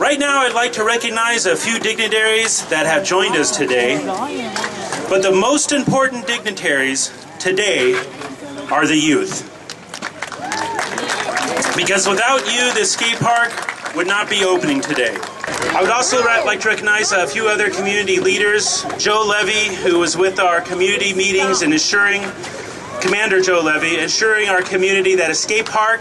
Right now, I'd like to recognize a few dignitaries that have joined us today, but the most important dignitaries today are the youth. Because without you, this skate park would not be opening today. I would also like to recognize a few other community leaders. Joe Levy, who was with our community meetings and Commander Joe Levy, ensuring our community that a skate park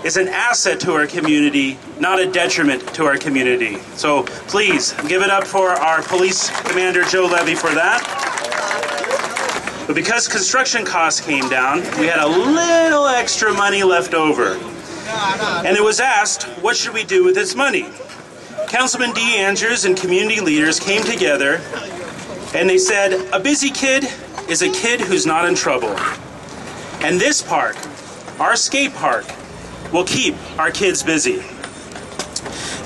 is an asset to our community, not a detriment to our community. So please give it up for our Police Commander Joe Levy for that. But because construction costs came down, we had a little extra money left over. And it was asked, what should we do with this money? Councilman D. Andrews and community leaders came together and they said, a busy kid is a kid who's not in trouble. And this park, our skate park, will keep our kids busy.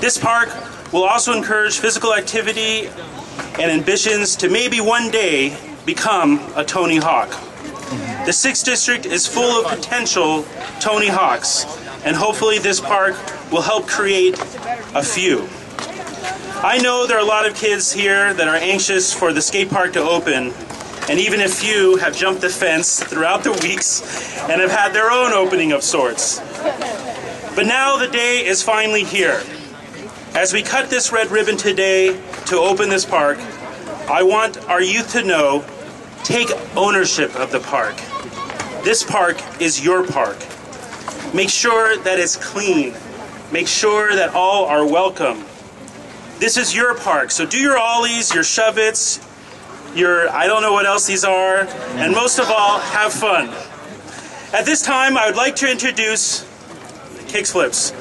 This park will also encourage physical activity and ambitions to maybe one day become a Tony Hawk. The 6th District is full of potential Tony Hawks, and hopefully this park will help create a few. I know there are a lot of kids here that are anxious for the skate park to open, and even a few have jumped the fence throughout the weeks and have had their own opening of sorts. But now the day is finally here. As we cut this red ribbon today to open this park, I want our youth to know, take ownership of the park. This park is your park. Make sure that it's clean. Make sure that all are welcome. This is your park, so do your ollies, your shove-its, your I don't know what else these are, and most of all, have fun. At this time, I would like to introduce kicks flips.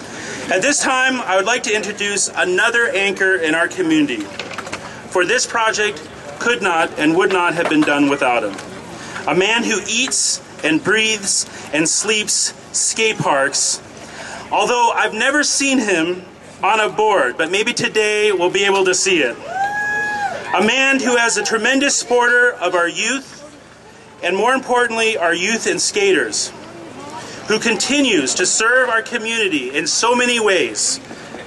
At this time, I would like to introduce another anchor in our community. For this project could not and would not have been done without him. A man who eats and breathes and sleeps skate parks. Although I've never seen him on a board, but maybe today we'll be able to see it. A man who has a tremendous supporter of our youth, and more importantly, our youth and skaters, who continues to serve our community in so many ways.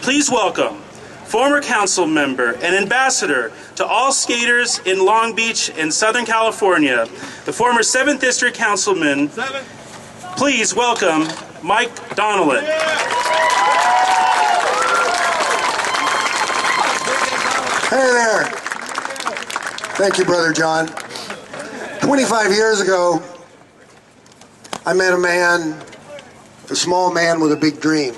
Please welcome former council member and ambassador to all skaters in Long Beach and Southern California, the former 7th District Councilman. Please welcome Mike Donnellan. Hey there. Thank you, Brother John. 25 years ago, I met a small man with a big dream.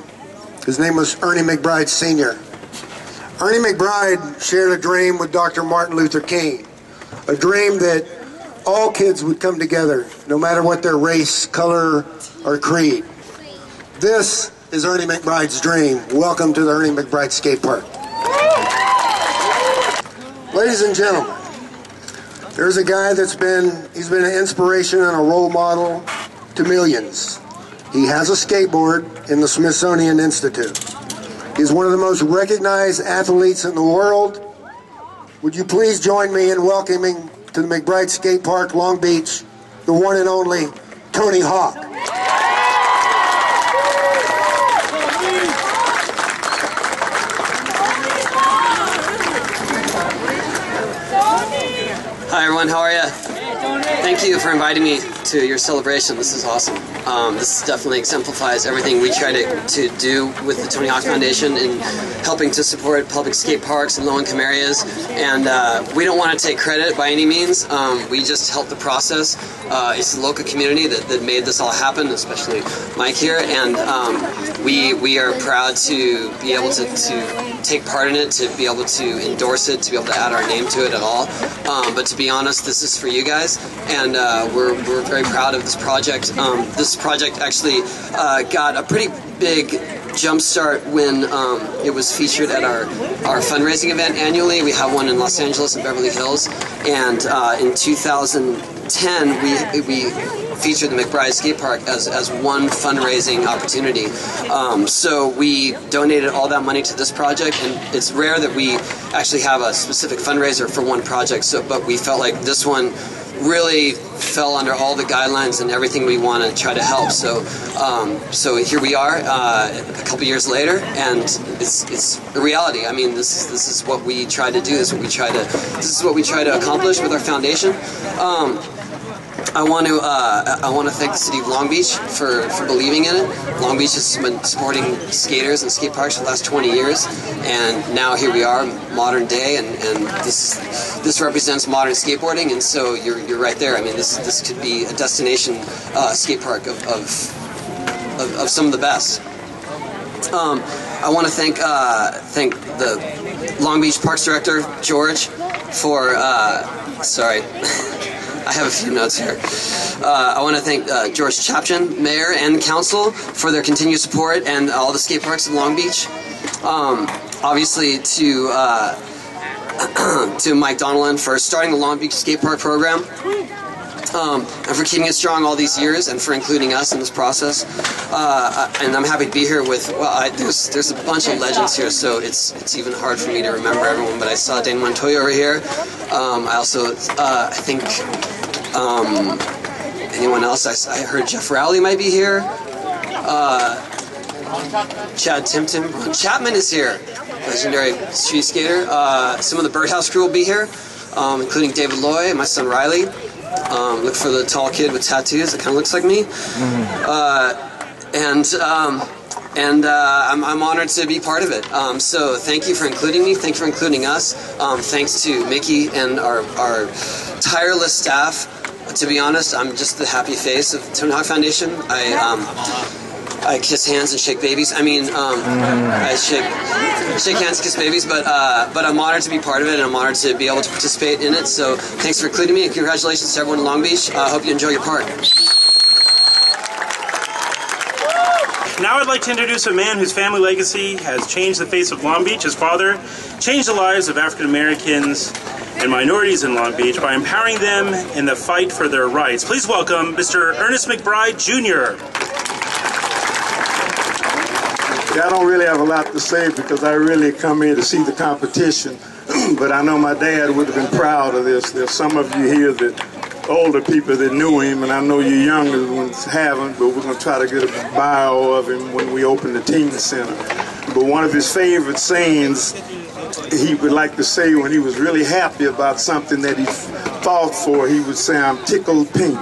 His name was Ernie McBride Sr. Ernie McBride shared a dream with Dr. Martin Luther King, a dream that all kids would come together, no matter what their race, color, or creed. This is Ernie McBride's dream. Welcome to the Ernie McBride Skate Park. Ladies and gentlemen, there's a guy he's been an inspiration and a role model to millions. He has a skateboard in the Smithsonian Institute. He's one of the most recognized athletes in the world. Would you please join me in welcoming to the McBride Skate Park, Long Beach, the one and only Tony Hawk. Hi everyone, how are you? Thank you for inviting me to your celebration. This is awesome. This definitely exemplifies everything we try to do with the Tony Hawk Foundation in helping to support public skate parks in low-income areas. And we don't want to take credit by any means. We just help the process. It's the local community that made this all happen, especially Mike here. And we are proud to be able to take part in it, to be able to endorse it, to be able to add our name to it at all. But to be honest, this is for you guys, and we're very proud of this project. This project actually got a pretty big jump start when it was featured at our fundraising event annually. We have one in Los Angeles and Beverly Hills, and in 2010 we featured the McBride Skate Park as one fundraising opportunity. So we donated all that money to this project, and it's rare that we actually have a specific fundraiser for one project. But we felt like this one really fell under all the guidelines and everything we want to try to help. So here we are a couple years later, and it's a reality. I mean, this is what we try to do. This is what we try to accomplish with our foundation. I want to thank the city of Long Beach for believing in it. Long Beach has been supporting skaters and skate parks for the last 20 years, and now here we are, modern day, and this represents modern skateboarding, and so you're right there. I mean, this could be a destination skate park of some of the best. I want to thank the Long Beach Parks Director George for sorry. I have a few notes here. I want to thank George Chapchin, Mayor and Council, for their continued support, and all the skate parks in Long Beach. Obviously to Mike Donnellan for starting the Long Beach Skate Park program, and for keeping it strong all these years, and for including us in this process. And I'm happy to be here with, there's a bunch of legends here, so it's even hard for me to remember everyone, but I saw Dane Montoya over here. I also, I think, anyone else? I heard Jeff Rowley might be here. Chad Timtim. Ron Chapman is here, legendary street skater. Some of the Birdhouse crew will be here, including David Loy and my son Riley. Look for the tall kid with tattoos that kind of looks like me. I'm honored to be part of it. So thank you for including me. Thank you for including us. Thanks to Mickey and our tireless staff. To be honest, I'm just the happy face of Tony Hawk Foundation. I kiss hands and shake babies. I mean, I shake hands, kiss babies, but I'm honored to be part of it, and I'm honored to be able to participate in it. So thanks for including me, and congratulations to everyone in Long Beach. I hope you enjoy your park. Now I'd like to introduce a man whose family legacy has changed the face of Long Beach. His father changed the lives of African Americans and minorities in Long Beach by empowering them in the fight for their rights. Please welcome Mr. Ernest McBride, Jr. I don't really have a lot to say because I really come here to see the competition, but I know my dad would have been proud of this. There's some of you here that older people that knew him, and I know you younger ones haven't, but we're going to try to get a bio of him when we open the teen center. But one of his favorite sayings he would like to say when he was really happy about something that he fought for, he would say, "I'm tickled pink."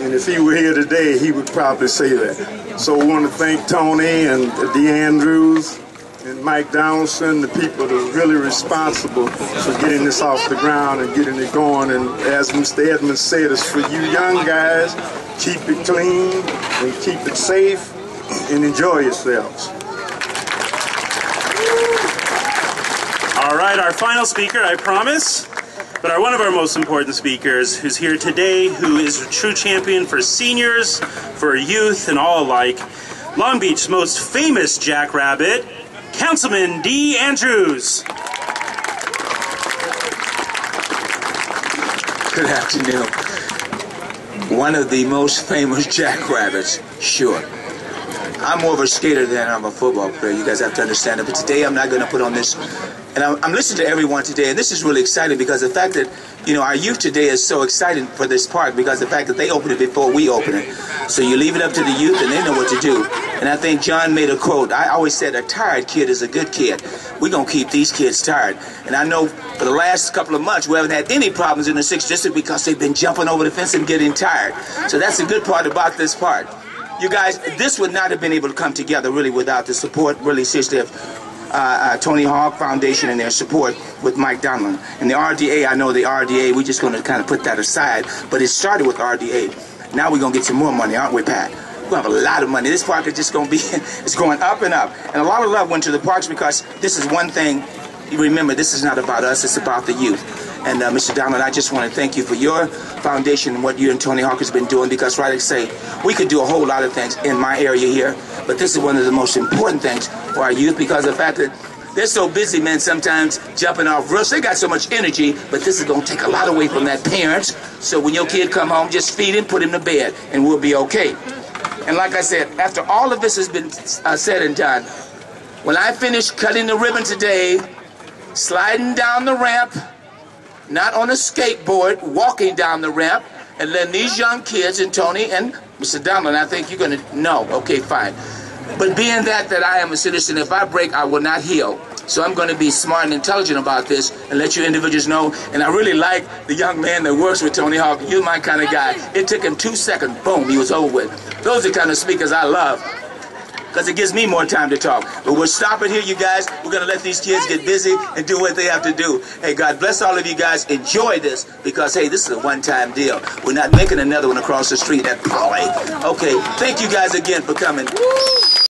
And if he were here today, he would probably say that. So we want to thank Tony and Dee Andrews and Mike Donaldson, the people that are really responsible for getting this off the ground and getting it going. And as Mr. Edmonds said, it's for you young guys. Keep it clean and keep it safe and enjoy yourselves. All right, our final speaker, I promise, but one of our most important speakers who's here today, who is a true champion for seniors, for youth, and all alike, Long Beach's most famous jackrabbit, Councilman Dee Andrews. Good afternoon. One of the most famous jackrabbits, sure. I'm more of a skater than I'm a football player. You guys have to understand it. But today I'm not going to put on this. And I'm listening to everyone today, and this is really exciting because the fact that, you know, our youth today is so excited for this park because the fact that they opened it before we opened it. So you leave it up to the youth, and they know what to do. And I think John made a quote. I always said a tired kid is a good kid. We're going to keep these kids tired. And I know for the last couple of months we haven't had any problems in the 6th District because they've been jumping over the fence and getting tired. So that's the good part about this park. You guys, this would not have been able to come together really without the support, really seriously, of Tony Hawk Foundation and their support with Mike Donlin. And the RDA, I know the RDA, we're just going to kind of put that aside, but it started with RDA. Now we're going to get some more money, aren't we, Pat? We're going to have a lot of money. This park is just going to be, it's going up and up. And a lot of love went to the parks because this is one thing, remember, this is not about us, it's about the youth. And Mr. Donlin, I just want to thank you for your foundation and what you and Tony Hawk has been doing because, right, I say, we could do a whole lot of things in my area here, but this is one of the most important things for our youth because of the fact that they're so busy, man, sometimes jumping off roofs. They got so much energy, but this is going to take a lot away from that parents. So when your kid come home, just feed him, put him to bed, and we'll be okay. And like I said, after all of this has been said and done, when I finish cutting the ribbon today, sliding down the ramp, not on a skateboard, walking down the ramp, and then these young kids, and Tony and Mr. Donald, I think you're going to know. Okay, fine. But being that I am a citizen, if I break, I will not heal. So I'm going to be smart and intelligent about this and let you individuals know. And I really like the young man that works with Tony Hawk. You're my kind of guy. It took him 2 seconds. Boom, he was over with. Those are the kind of speakers I love, because it gives me more time to talk. But we'll stop it here, you guys. We're going to let these kids get busy and do what they have to do. Hey, God bless all of you guys. Enjoy this, because, hey, this is a one-time deal. We're not making another one across the street at Polly. Okay, thank you guys again for coming.